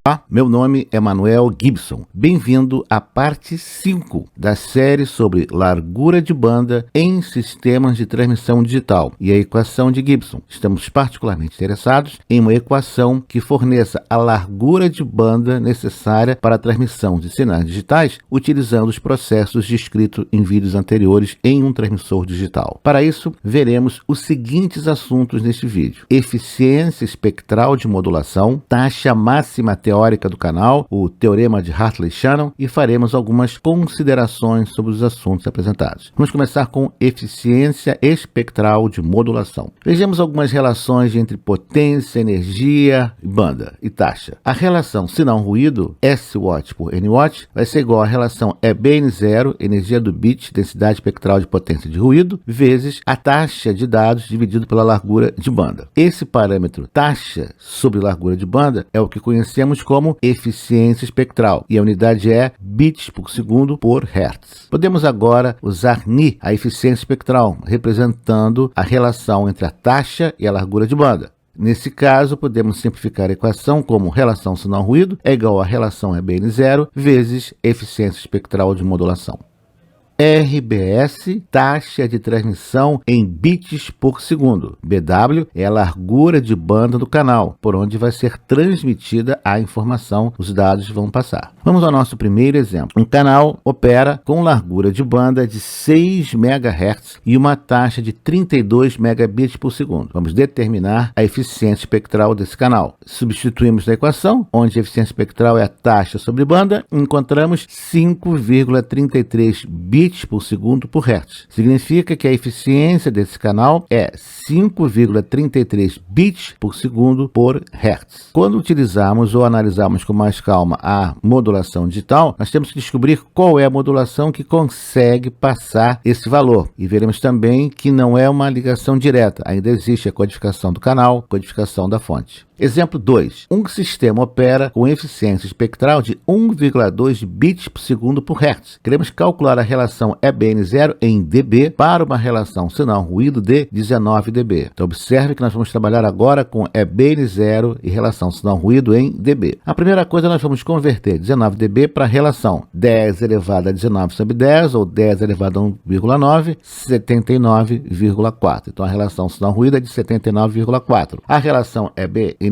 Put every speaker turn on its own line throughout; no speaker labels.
Olá, meu nome é Manuel Gibson. Bem-vindo à parte 5 da série sobre largura de banda em sistemas de transmissão digital e a equação de Gibson. Estamos particularmente interessados em uma equação que forneça a largura de banda necessária para a transmissão de sinais digitais utilizando os processos descritos em vídeos anteriores em um transmissor digital. Para isso, veremos os seguintes assuntos neste vídeo: eficiência espectral de modulação, taxa máxima teórica do canal, o teorema de Hartley-Shannon, e faremos algumas considerações sobre os assuntos apresentados. Vamos começar com eficiência espectral de modulação. Vejamos algumas relações entre potência, energia, banda e taxa. A relação sinal-ruído, S-Watt por N-Watt, vai ser igual à relação EBN0, energia do bit, densidade espectral de potência de ruído, vezes a taxa de dados dividido pela largura de banda. Esse parâmetro, taxa sobre largura de banda, é o que conhecemos como eficiência espectral, e a unidade é bits por segundo por hertz. Podemos agora usar Ni, a eficiência espectral, representando a relação entre a taxa e a largura de banda. Nesse caso, podemos simplificar a equação como relação sinal-ruído é igual à relação EBN0 vezes eficiência espectral de modulação. RBS, taxa de transmissão em bits por segundo. BW é a largura de banda do canal, por onde vai ser transmitida a informação, os dados vão passar. Vamos ao nosso primeiro exemplo. Um canal opera com largura de banda de 6 MHz e uma taxa de 32 megabits por segundo. Vamos determinar a eficiência espectral desse canal. Substituímos na equação, onde a eficiência espectral é a taxa sobre banda, encontramos 5,33 bits por segundo por hertz. Significa que a eficiência desse canal é 5,33 bits por segundo por hertz. Quando utilizarmos ou analisarmos com mais calma a modulação digital, nós temos que descobrir qual é a modulação que consegue passar esse valor. E veremos também que não é uma ligação direta, ainda existe a codificação do canal, codificação da fonte. Exemplo 2. Um sistema opera com eficiência espectral de 1,2 bits por segundo por hertz. Queremos calcular a relação EBN0 em dB para uma relação sinal-ruído de 19 dB. Então, observe que nós vamos trabalhar agora com EBN0 e relação sinal-ruído em dB. A primeira coisa, nós vamos converter 19 dB para a relação 10 elevado a 19 sobre 10, ou 10 elevado a 1,9, 79,4. Então, a relação sinal-ruído é de 79,4. A relação EBN0,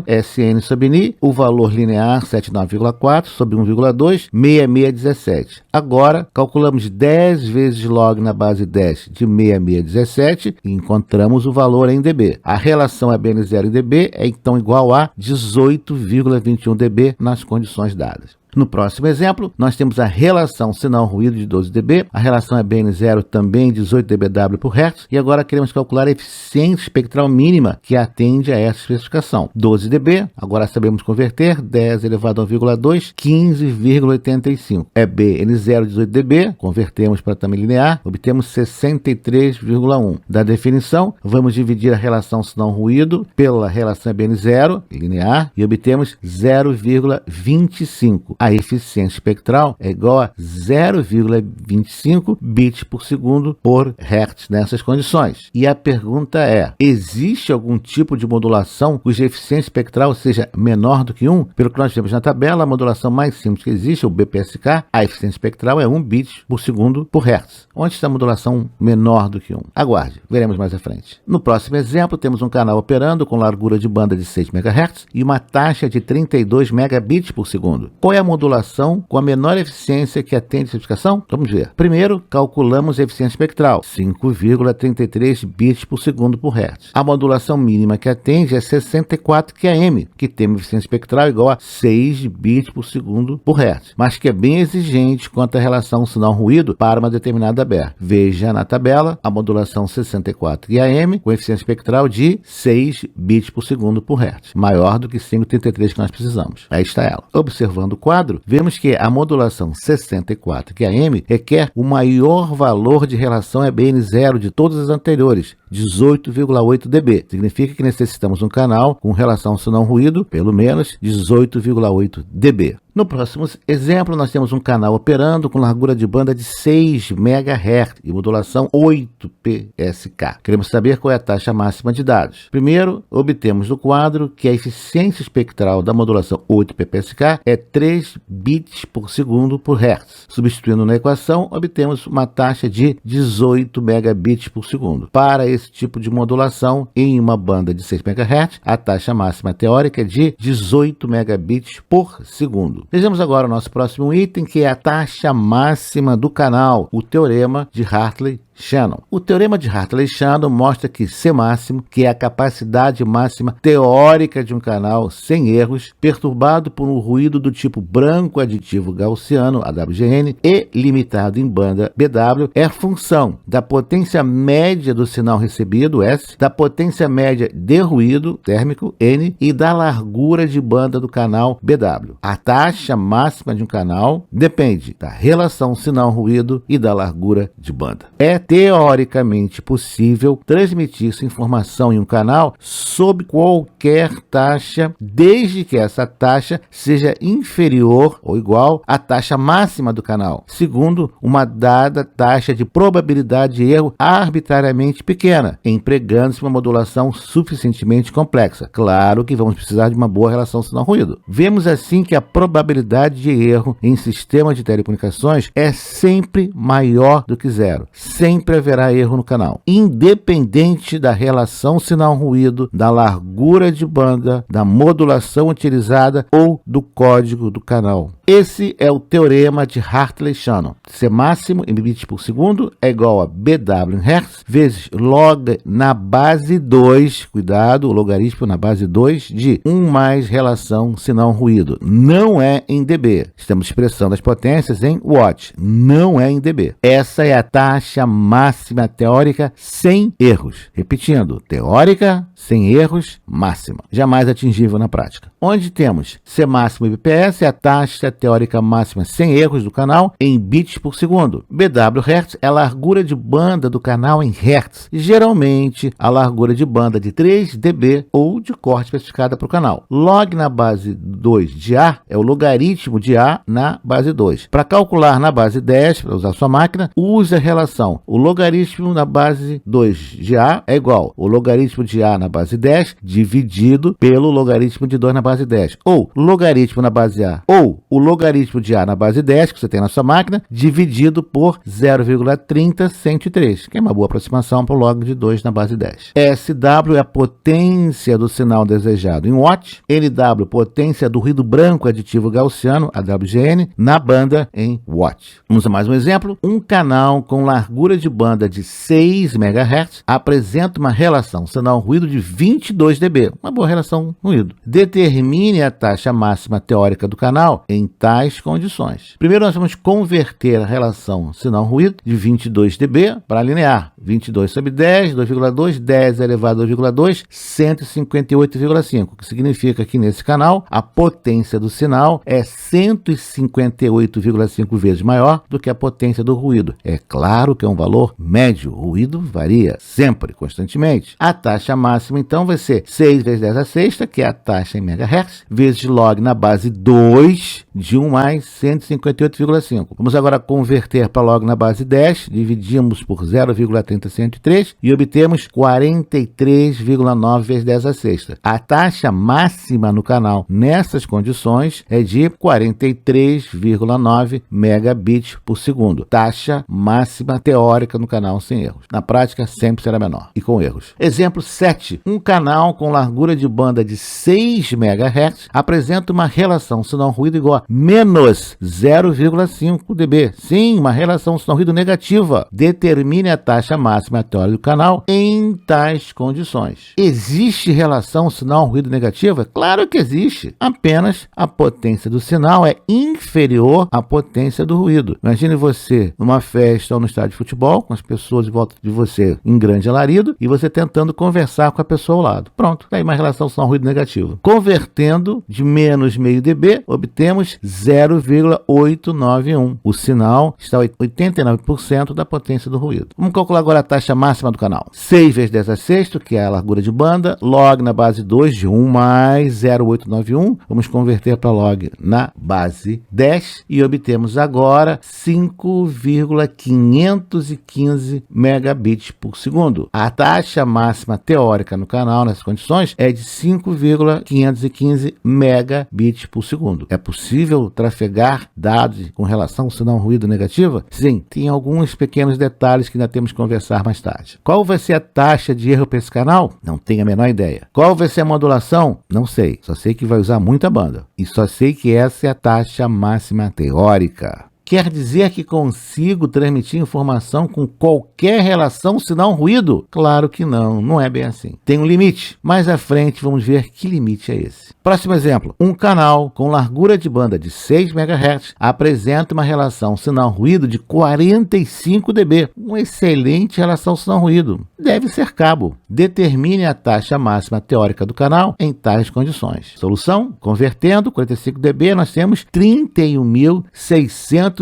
Sn sobre Ni, o valor linear 79,4 sobre 1,2, 6617. Agora, calculamos 10 vezes log na base 10 de 6617 e encontramos o valor em dB. A relação EBN0 em dB é então igual a 18,21 dB nas condições dadas. No próximo exemplo, nós temos a relação sinal-ruído de 12 dB, a relação EBN0 também 18 dBW por hertz, e agora queremos calcular a eficiência espectral mínima que atende a essa especificação. 12 dB, agora sabemos converter, 10 elevado a 1,2, 15,85. EBN0 18 dB, convertemos para tamanho linear, obtemos 63,1. Da definição, vamos dividir a relação sinal-ruído pela relação EBN0, linear, e obtemos 0,25. A eficiência espectral é igual a 0,25 bits por segundo por hertz nessas condições. E a pergunta é: existe algum tipo de modulação cuja eficiência espectral seja menor do que 1? Pelo que nós vemos na tabela, a modulação mais simples que existe, o BPSK, a eficiência espectral é 1 bit por segundo por hertz. Onde está a modulação menor do que 1? Aguarde, veremos mais à frente. No próximo exemplo, temos um canal operando com largura de banda de 6 MHz e uma taxa de 32 megabits por segundo. Qual é a modulação com a menor eficiência que atende a especificação? Vamos ver. Primeiro, calculamos a eficiência espectral, 5,33 bits por segundo por hertz. A modulação mínima que atende é 64 QAM, que tem uma eficiência espectral igual a 6 bits por segundo por hertz, mas que é bem exigente quanto à relação sinal-ruído para uma determinada BER. Veja na tabela a modulação 64 QAM com eficiência espectral de 6 bits por segundo por hertz, maior do que 5,33 que nós precisamos. Aí está ela. Observando o quadro, vemos que a modulação 64 QAM requer o maior valor de relação EBN0 de todas as anteriores, 18,8 dB. Significa que necessitamos um canal com relação sinal-ruído, pelo menos 18,8 dB. No próximo exemplo, nós temos um canal operando com largura de banda de 6 MHz e modulação 8 PSK. Queremos saber qual é a taxa máxima de dados. Primeiro, obtemos do quadro que a eficiência espectral da modulação 8 PSK é 3 bits por segundo por hertz. Substituindo na equação, obtemos uma taxa de 18 megabits por segundo. Para esse tipo de modulação, em uma banda de 6 MHz, a taxa máxima teórica é de 18 megabits por segundo. Vejamos agora o nosso próximo item, que é a taxa máxima do canal, o teorema de Hartley-Shannon. O teorema de Hartley-Shannon mostra que C máximo, que é a capacidade máxima teórica de um canal sem erros, perturbado por um ruído do tipo branco aditivo gaussiano, AWGN, e limitado em banda BW, é função da potência média do sinal recebido, S, da potência média de ruído térmico, N, e da largura de banda do canal BW. A taxa máxima de um canal depende da relação sinal-ruído e da largura de banda. É teoricamente possível transmitir essa informação em um canal sob qualquer taxa, desde que essa taxa seja inferior ou igual à taxa máxima do canal, segundo uma dada taxa de probabilidade de erro arbitrariamente pequena, empregando-se uma modulação suficientemente complexa. Claro que vamos precisar de uma boa relação sinal-ruído. Vemos assim que a probabilidade de erro em sistemas de telecomunicações é sempre maior do que zero. Sempre haverá erro no canal, independente da relação sinal-ruído, da largura de banda, da modulação utilizada ou do código do canal. Esse é o teorema de Hartley-Shannon. C máximo em bits por segundo é igual a BW em hertz vezes log na base 2, cuidado, o logaritmo na base 2 de 1 mais relação sinal-ruído. Não é em dB. Estamos expressando as potências em watt. Não é em dB. Essa é a taxa máxima teórica sem erros. Repetindo, teórica, sem erros, máxima. Jamais atingível na prática. Onde temos C máximo e BPS é a taxa teórica máxima sem erros do canal em bits por segundo. BW Hertz é a largura de banda do canal em hertz. Geralmente, a largura de banda de 3 dB ou de corte especificada para o canal. Log na base 2 de A é o logaritmo de A na base 2. Para calcular na base 10, para usar sua máquina, use a relação. O logaritmo na base 2 de A é igual ao logaritmo de A na base 10 dividido pelo logaritmo de 2 na base 10. Ou logaritmo na base A. Ou o logaritmo de A na base 10, que você tem na sua máquina, dividido por 0,30103, que é uma boa aproximação para o log de 2 na base 10. SW é a potência do sinal desejado em watt. NW, potência do ruído branco aditivo gaussiano, AWGN, na banda em watt. Vamos a mais um exemplo. Um canal com largura de banda de 6 MHz apresenta uma relação sinal-ruído de 22 dB. Uma boa relação ruído. Determine a taxa máxima teórica do canal em tais condições. Primeiro, nós vamos converter a relação sinal-ruído de 22 dB para linear. 22 sobre 10, 2,2, 10 elevado a 2,2, 158,5, que significa que nesse canal a potência do sinal é 158,5 vezes maior do que a potência do ruído. É claro que é um valor médio, o ruído varia sempre, constantemente. A taxa máxima, então, vai ser 6 vezes 10 a sexta, que é a taxa em MHz, vezes log na base 2 de 1 mais 158,5. Vamos agora converter para log na base 10, dividimos por 0,30103 e obtemos 43,9 vezes 10 a sexta. A taxa máxima no canal nessas condições é de 43,9 megabits por segundo. Taxa máxima teórica no canal sem erros. Na prática, sempre será menor e com erros. Exemplo 7. Um canal com largura de banda de 6 MHz apresenta uma relação sinal-ruído igual a menos 0,5 dB. Sim, uma relação sinal-ruído negativa. Determine a taxa máxima teórica do canal em tais condições. Existe relação sinal-ruído negativa? Claro que existe. Apenas a potência do sinal é inferior à potência do ruído. Imagine você numa festa ou no estádio de futebol, com as pessoas em volta de você em grande alarido, e você tentando conversar com a pessoa ao lado. Pronto, tá aí uma relação sinal-ruído negativo. Convertendo de menos meio dB, obtemos 0,891. O sinal está a 89% da potência do ruído. Vamos calcular agora a taxa máxima do canal. 6 vezes 10 a sexto, que é a largura de banda, log na base 2 de 1 mais 0,891. Vamos converter para log na base 10 e obtemos agora 5,515 megabits por segundo. A taxa máxima teórica no canal, nessas condições, é de 5,515 megabits por segundo. É possível trafegar dados com relação ao sinal ruído negativa? Sim, tem alguns pequenos detalhes que ainda temos que conversar mais tarde. Qual vai ser a taxa de erro para esse canal? Não tenho a menor ideia. Qual vai ser a modulação? Não sei. Só sei que vai usar muita banda. E só sei que essa é a taxa máxima teórica. Quer dizer que consigo transmitir informação com qualquer relação sinal ruído? Claro que não, não é bem assim. Tem um limite. Mais à frente vamos ver que limite é esse. Próximo exemplo. Um canal com largura de banda de 6 MHz apresenta uma relação sinal ruído de 45 dB. Uma excelente relação sinal ruído. Deve ser cabo. Determine a taxa máxima teórica do canal em tais condições. Solução? Convertendo 45 dB, nós temos 31.622,78.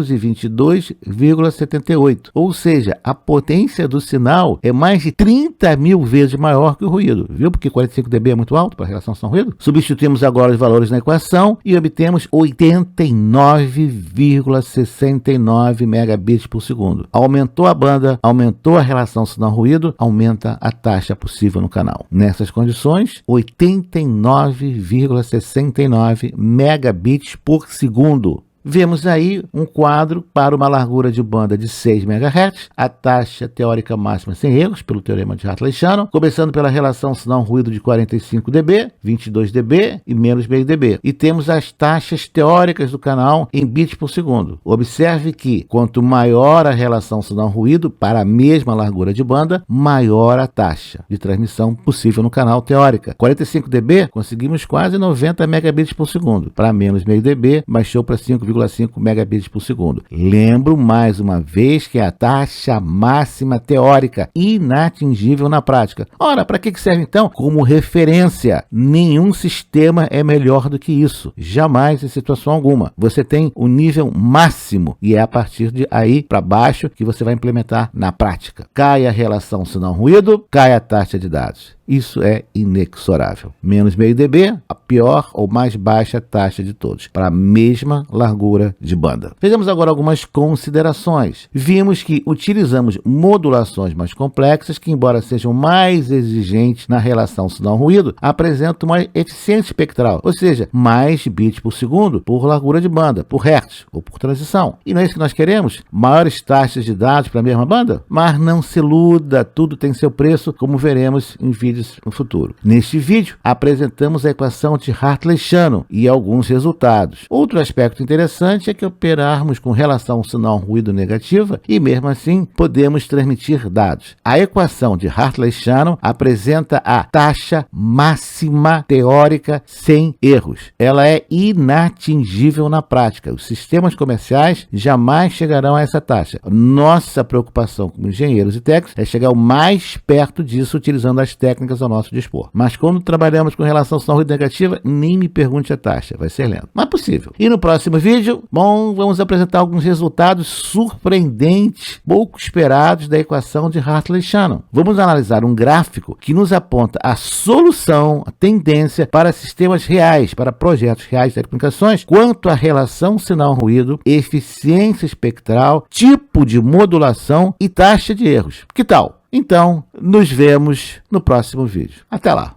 Ou seja, a potência do sinal é mais de 30.000 vezes maior que o ruído. Viu? Porque 45 dB é muito alto para a relação sinal-ruído. Substituímos agora os valores na equação e obtemos 89,69 megabits por segundo. Aumentou a banda, aumentou a relação sinal-ruído, aumenta a taxa possível no canal. Nessas condições, 89,69 megabits por segundo. Vemos aí um quadro para uma largura de banda de 6 MHz, a taxa teórica máxima sem erros, pelo teorema de Hartley-Shannon, começando pela relação sinal-ruído de 45 dB, 22 dB e menos meio dB. E temos as taxas teóricas do canal em bits por segundo. Observe que, quanto maior a relação sinal-ruído para a mesma largura de banda, maior a taxa de transmissão possível no canal teórica. 45 dB, conseguimos quase 90 megabits por segundo. Para menos meio dB, baixou para 5,5 megabits por segundo. Lembro mais uma vez que é a taxa máxima teórica, inatingível na prática. Ora, para que serve então? Como referência. Nenhum sistema é melhor do que isso. Jamais em situação alguma. Você tem o nível máximo e é a partir de aí para baixo que você vai implementar na prática. Cai a relação sinal-ruído, cai a taxa de dados. Isso é inexorável. Menos meio dB, a pior ou mais baixa taxa de todos, para a mesma largura de banda. Vejamos agora algumas considerações. Vimos que utilizamos modulações mais complexas que, embora sejam mais exigentes na relação sinal-ruído, apresentam uma eficiência espectral, ou seja, mais bits por segundo por largura de banda, por hertz ou por transição. E não é isso que nós queremos? Maiores taxas de dados para a mesma banda? Mas não se iluda, tudo tem seu preço, como veremos em vídeos no futuro. Neste vídeo, apresentamos a equação de Hartley-Shannon e alguns resultados. Outro aspecto interessante é que operarmos com relação sinal-ruído negativa e, mesmo assim, podemos transmitir dados. A equação de Hartley-Shannon apresenta a taxa máxima teórica sem erros. Ela é inatingível na prática. Os sistemas comerciais jamais chegarão a essa taxa. Nossa preocupação como engenheiros e técnicos é chegar o mais perto disso utilizando as técnicas ao nosso dispor. Mas quando trabalhamos com relação sinal-ruído negativa, nem me pergunte a taxa, vai ser lento. Mas possível. E no próximo vídeo, vamos apresentar alguns resultados surpreendentes, pouco esperados da equação de Hartley-Shannon. Vamos analisar um gráfico que nos aponta a solução, a tendência para sistemas reais, para projetos reais de telecomunicações, quanto à relação sinal-ruído, eficiência espectral, tipo de modulação e taxa de erros. Que tal? Então, nos vemos no próximo vídeo. Até lá!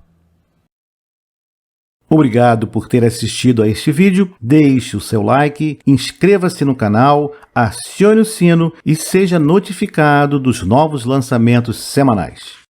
Obrigado por ter assistido a este vídeo. Deixe o seu like, inscreva-se no canal, acione o sino e seja notificado dos novos lançamentos semanais.